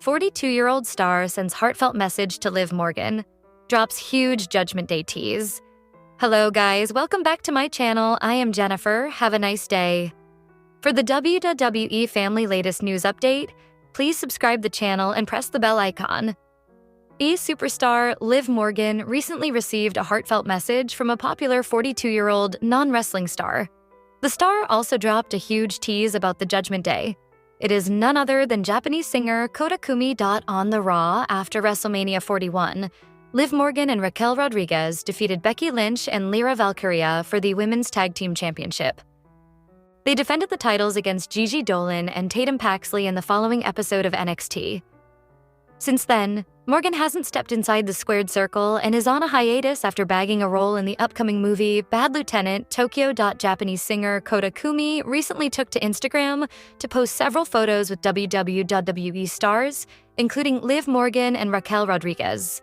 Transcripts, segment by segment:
42-year-old star sends heartfelt message to Liv Morgan. Drops huge Judgment Day tease. Hello guys, welcome back to my channel. I am Jennifer. Have a nice day. For the WWE family latest news update, please subscribe the channel and press the bell icon. Superstar Liv Morgan recently received a heartfelt message from a popular 42-year-old non-wrestling star. The star also dropped a huge tease about the Judgment Day. It is none other than Japanese singer Kota Kumi. On the Raw after WrestleMania 41, Liv Morgan and Raquel Rodriguez defeated Becky Lynch and Lyra Valkyria for the Women's Tag Team Championship. They defended the titles against Gigi Dolan and Tatum Paxley in the following episode of NXT. Since then, Morgan hasn't stepped inside the squared circle and is on a hiatus after bagging a role in the upcoming movie Bad Lieutenant. Japanese singer Kota Kumi recently took to Instagram to post several photos with WWE stars, including Liv Morgan and Raquel Rodriguez.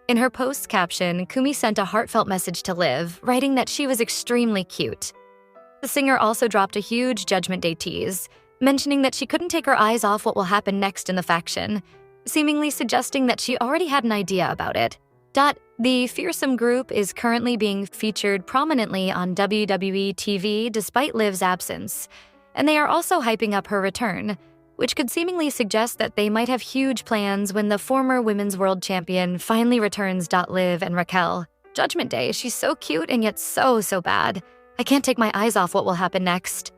In her post's caption, Kumi sent a heartfelt message to Liv, writing that she was extremely cute. The singer also dropped a huge Judgment Day tease, mentioning that she couldn't take her eyes off what will happen next in the faction, seemingly suggesting that she already had an idea about it. The fearsome group is currently being featured prominently on WWE TV despite Liv's absence, and they are also hyping up her return, which could seemingly suggest that they might have huge plans when the former Women's World Champion finally returns. Liv and Raquel. Judgment Day, she's so cute and yet so bad. I can't take my eyes off what will happen next.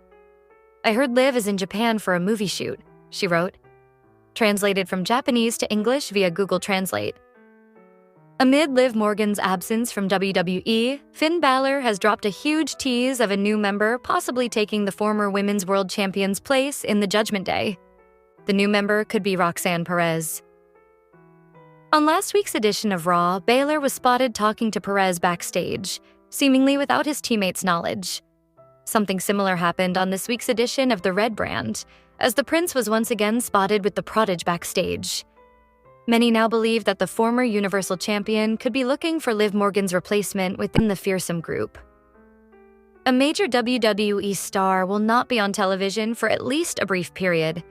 I heard Liv is in Japan for a movie shoot, she wrote. Translated from Japanese to English via Google Translate. Amid Liv Morgan's absence from WWE, Finn Balor has dropped a huge tease of a new member possibly taking the former Women's World Champion's place in the Judgment Day. The new member could be Roxanne Perez. On last week's edition of Raw, Balor was spotted talking to Perez backstage, seemingly without his teammates' knowledge. Something similar happened on this week's edition of The Red Brand, as the Prince was once again spotted with the Prodigy backstage. Many now believe that the former Universal Champion could be looking for Liv Morgan's replacement within the fearsome group. A major WWE star will not be on television for at least a brief period.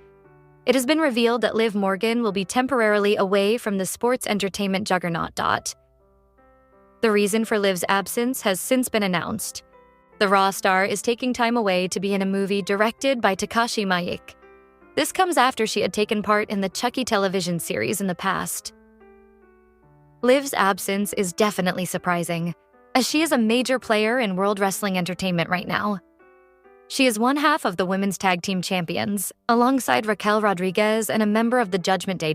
It has been revealed that Liv Morgan will be temporarily away from the sports entertainment juggernaut. The reason for Liv's absence has since been announced. The Raw star is taking time away to be in a movie directed by Takashi Miike. This comes after she had taken part in the Chucky television series in the past. Liv's absence is definitely surprising, as she is a major player in World Wrestling Entertainment right now. She is one half of the Women's Tag Team Champions, alongside Raquel Rodriguez and a member of the Judgment Day.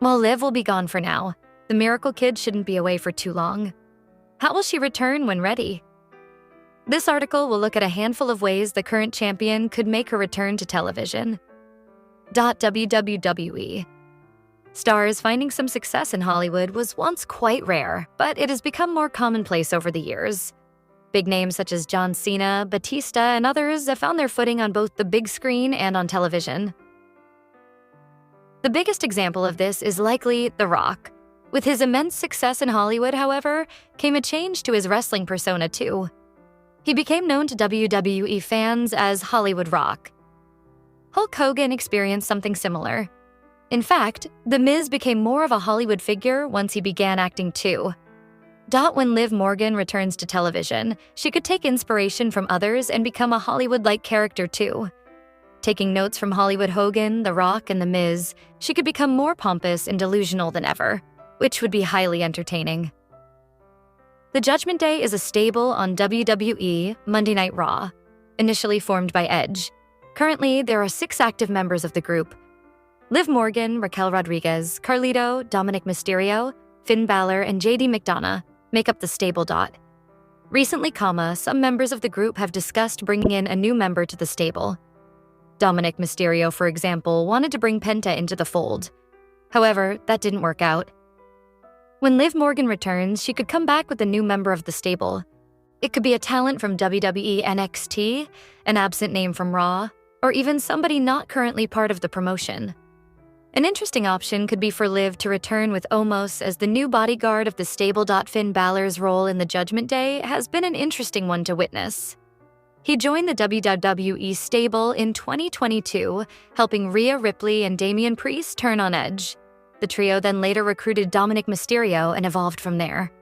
While Liv will be gone for now, the Miracle Kid shouldn't be away for too long. How will she return when ready? This article will look at a handful of ways the current champion could make her return to television. WWE. Stars finding some success in Hollywood was once quite rare, but it has become more commonplace over the years. Big names such as John Cena, Batista, and others have found their footing on both the big screen and on television. The biggest example of this is likely The Rock. With his immense success in Hollywood, however, came a change to his wrestling persona too. He became known to WWE fans as Hollywood Rock. Hulk Hogan experienced something similar. In fact, The Miz became more of a Hollywood figure once he began acting too. When Liv Morgan returns to television, she could take inspiration from others and become a Hollywood-like character too. Taking notes from Hollywood Hogan, The Rock, and The Miz, she could become more pompous and delusional than ever, which would be highly entertaining. The Judgment Day is a stable on WWE Monday Night Raw, initially formed by Edge. Currently, there are 6 active members of the group. Liv Morgan, Raquel Rodriguez, Carlito, Dominique Mysterio, Finn Balor, and JD McDonough make up the stable. Recently, some members of the group have discussed bringing in a new member to the stable. Dominique Mysterio, for example, wanted to bring Penta into the fold. However, that didn't work out. When Liv Morgan returns, she could come back with a new member of the stable. It could be a talent from WWE NXT, an absent name from Raw, or even somebody not currently part of the promotion. An interesting option could be for Liv to return with Omos as the new bodyguard of the stable. Finn Balor's role in the Judgment Day has been an interesting one to witness. He joined the WWE stable in 2022, helping Rhea Ripley and Damian Priest turn on Edge. The trio then later recruited Dominique Mysterio and evolved from there.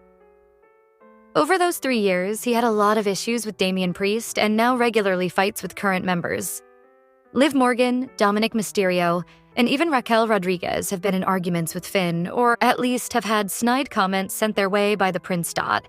Over those 3 years, he had a lot of issues with Damian Priest and now regularly fights with current members. Liv Morgan, Dominique Mysterio, and even Raquel Rodriguez have been in arguments with Finn, or at least have had snide comments sent their way by the Prince Dot.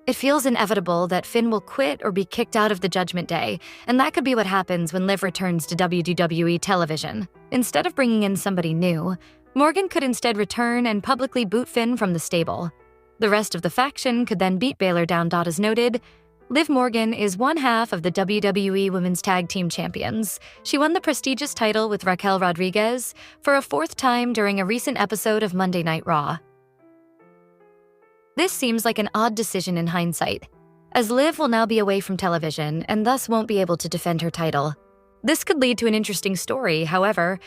It feels inevitable that Finn will quit or be kicked out of the Judgment Day, and that could be what happens when Liv returns to WWE television. Instead of bringing in somebody new, Morgan could instead return and publicly boot Finn from the stable. The rest of the faction could then beat Balor down. As noted, Liv Morgan is one half of the WWE Women's Tag Team Champions. She won the prestigious title with Raquel Rodriguez for a 4th time during a recent episode of Monday Night Raw. This seems like an odd decision in hindsight, as Liv will now be away from television and thus won't be able to defend her title. This could lead to an interesting story, however.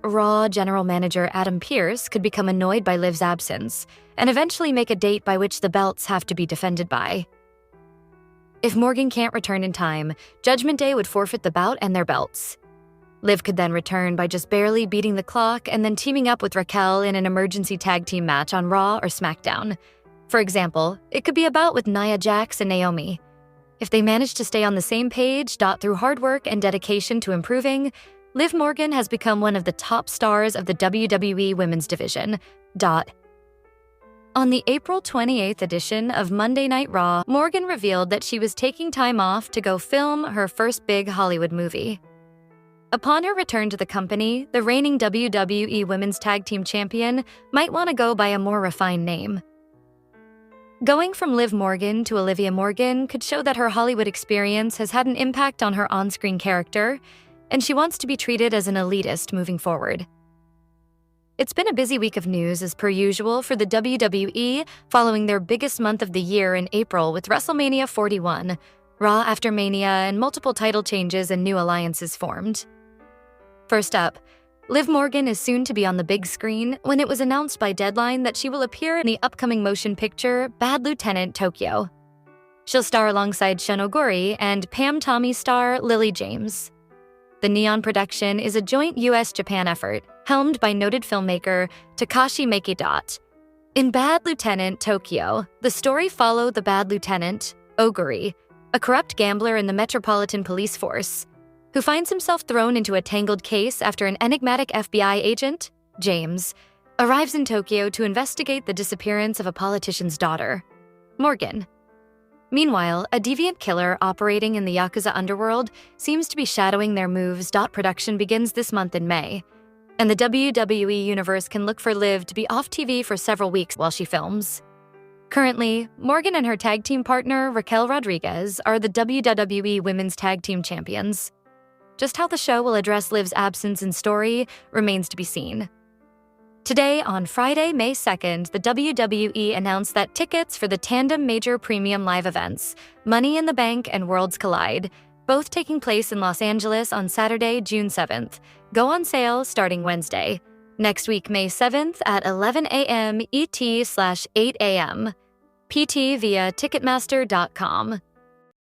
Raw general manager Adam Pearce could become annoyed by Liv's absence and eventually make a date by which the belts have to be defended by. If Morgan can't return in time, Judgment Day would forfeit the bout and their belts. Liv could then return by just barely beating the clock and then teaming up with Raquel in an emergency tag team match on Raw or SmackDown. For example, it could be a bout with Nia Jax and Naomi. If they manage to stay on the same page, through hard work and dedication to improving, Liv Morgan has become one of the top stars of the WWE Women's Division. On the April 28th edition of Monday Night Raw, Morgan revealed that she was taking time off to go film her first big Hollywood movie. Upon her return to the company, the reigning WWE Women's Tag Team Champion might want to go by a more refined name. Going from Liv Morgan to Olivia Morgan could show that her Hollywood experience has had an impact on her on-screen character, and she wants to be treated as an elitist moving forward. It's been a busy week of news as per usual for the WWE following their biggest month of the year in April with WrestleMania 41, Raw after Mania, and multiple title changes and new alliances formed. First up, Liv Morgan is soon to be on the big screen when it was announced by Deadline that she will appear in the upcoming motion picture Bad Lieutenant Tokyo. She'll star alongside Shun Oguri and Pam Tommy star Lily James. The Neon production is a joint US-Japan effort, helmed by noted filmmaker Takashi Miike. In Bad Lieutenant Tokyo, the story followed the Bad Lieutenant, Oguri, a corrupt gambler in the Metropolitan Police Force, who finds himself thrown into a tangled case after an enigmatic FBI agent, James, arrives in Tokyo to investigate the disappearance of a politician's daughter, Morgan. Meanwhile, a deviant killer operating in the Yakuza underworld seems to be shadowing their moves. Production begins this month in May, and the WWE Universe can look for Liv to be off TV for several weeks while she films. Currently, Morgan and her tag team partner, Raquel Rodriguez, are the WWE Women's Tag Team Champions. Just how the show will address Liv's absence and story remains to be seen. Today, on Friday, May 2nd, the WWE announced that tickets for the tandem major premium live events, Money in the Bank and Worlds Collide, both taking place in Los Angeles on Saturday, June 7th, go on sale starting Wednesday, next week, May 7th at 11 a.m. ET/8 a.m. PT via Ticketmaster.com.